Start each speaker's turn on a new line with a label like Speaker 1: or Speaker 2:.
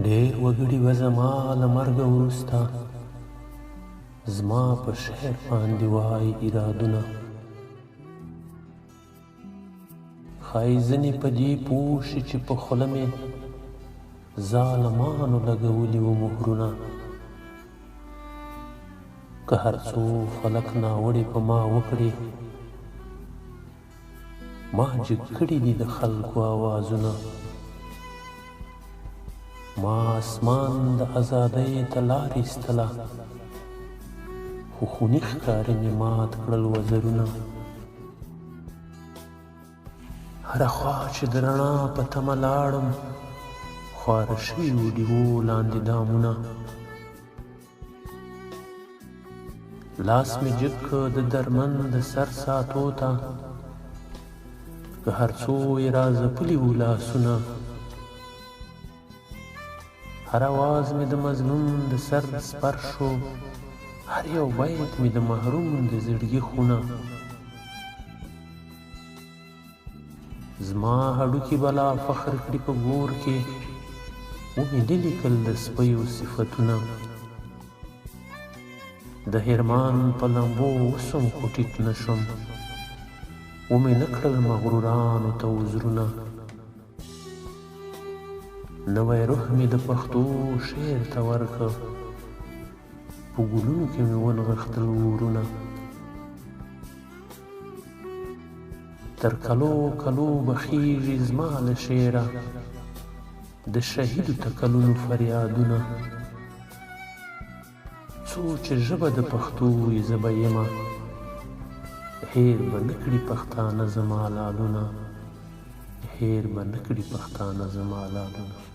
Speaker 1: ډېر وګړي به زما له مرګه وروسته زما په شعر باندې وایي ایرادونه. ښایي ځینې په دې پوه شي چې په خوله مې ظالمانو لګولي وو مهرونه. که هر څو فلک ناوړې په ما وکړي، ما جګ کړي دي د خلکو آوازونه. ما اسمان د ازادۍ ته لار ایستله، خو خوني ښکاري مې مات کړل وزرونه. هره خوا چې د رڼا په تمه لاړم، خواره شوي وو ډیوو لاندې دامونه. لاس مې جګ کړ د درمن د سر ساتو ته، که هر څو یې راځپلي وو لاسونه. هر اواز مې د مظلوم د سر سپر شو، هر یو بیت مې د محروم د زړګي خونه. زما هډوکي به لا فخر کړي په ګور کې، ومې نه لیکل د سپیو صفتونه. د حرمان په لمبو وسم خو ټیټ نه شم، ومې نه کړل مغرورانو ته عذرونه. نوی روح مې د پښتو شعر ته ورکړ، په ګلونو کې مې ونغښتل ورونه. تر کلو کلو به خیژي زما له شعره د شهیدو تکلونو فریادونه. څو چې ژبه د پښتو وي زه به یمه، هیر به نه کړي پښتانه زما لالونه، هیر به نه کړي پښتانه زما لالونه.